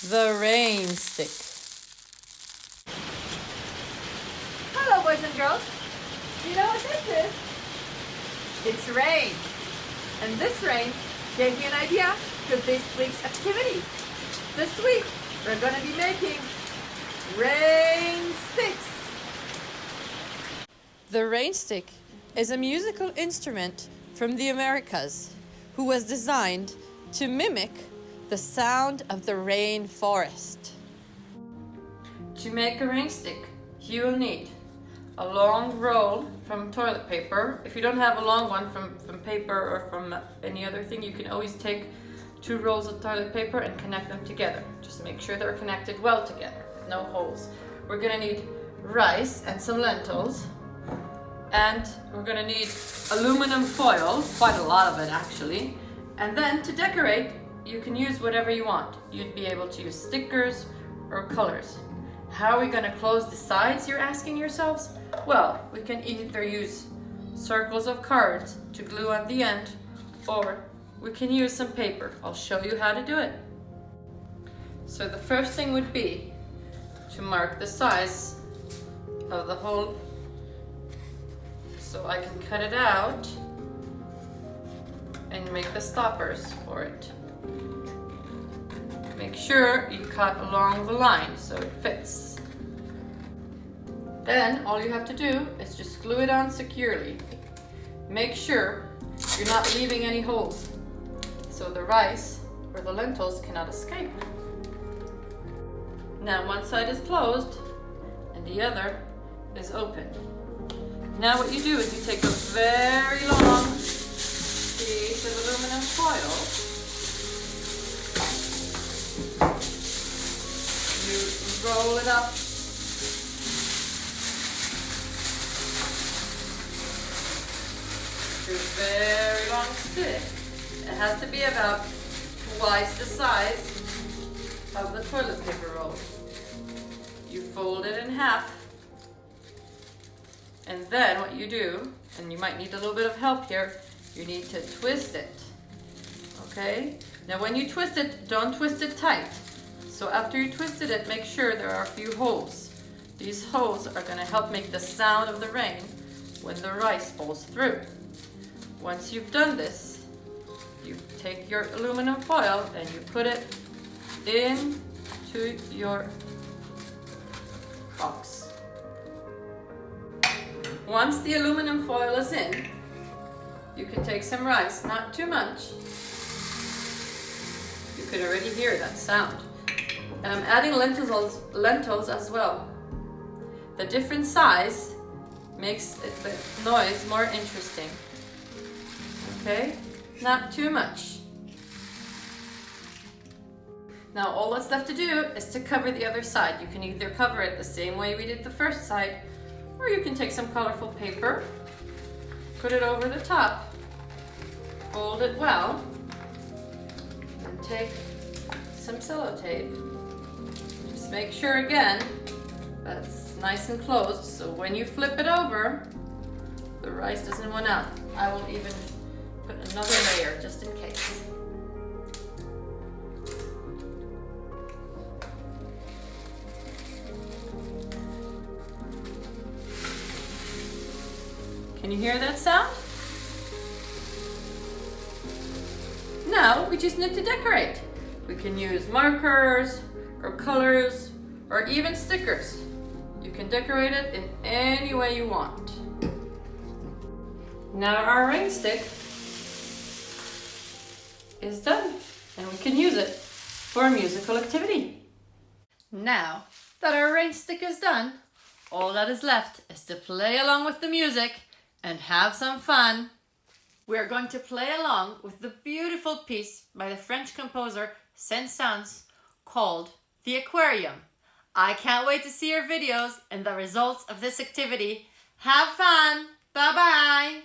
The rain stick. Hello, boys and girls. Do you know what this is? It's rain. And this rain gave me an idea for this week's activity. This week, we're going to be making rain sticks. The rain stick is a musical instrument from the Americas who was designed to mimic the sound of the rainforest. To make a rain stick, you will need a long roll from toilet paper. If you don't have a long one from paper or from any other thing, you can always take 2 rolls of toilet paper and connect them together. Just make sure they're connected well together, no holes. We're gonna need rice and some lentils, and we're gonna need aluminum foil, quite a lot of it actually. And then to decorate, you can use whatever you want. You'd be able to use stickers or colors. How are we gonna close the sides, you're asking yourselves? Well, we can either use circles of cards to glue on the end, or we can use some paper. I'll show you how to do it. So the first thing would be to mark the size of the hole so I can cut it out and make the stoppers for it. Make sure you cut along the line so it fits. Then all you have to do is just glue it on securely. Make sure you're not leaving any holes so the rice or the lentils cannot escape. Now one side is closed and the other is open. Now what you do is you take a very long piece of aluminum foil. You roll it up to a very long stick. It has to be about twice the size of the toilet paper roll. You fold it in half, and then what you do, and you might need a little bit of help here, you need to twist it. Okay? Now when you twist it, don't twist it tight. So after you twisted it, make sure there are a few holes. These holes are going to help make the sound of the rain when the rice falls through. Once you've done this, you take your aluminum foil and you put it into your box. Once the aluminum foil is in, you can take some rice, not too much. You can already hear that sound. And I'm adding lentils as well. The different size makes the noise more interesting. Okay? Not too much. Now all that's left to do is to cover the other side. You can either cover it the same way we did the first side, or you can take some colorful paper, put it over the top, fold it well, and take some sellotape. Just make sure again that's nice and closed, so when you flip it over, the rice doesn't run out. I will even put another layer just in case. Can you hear that sound? Now we just need to decorate. We can use markers or colors or even stickers. You can decorate it in any way you want. Now our rain stick is done and we can use it for a musical activity. Now that our rain stick is done, all that is left is to play along with the music and have some fun. We're going to play along with the beautiful piece by the French composer Saint-Saëns called The Aquarium. I can't wait to see your videos and the results of this activity. Have fun! Bye-bye!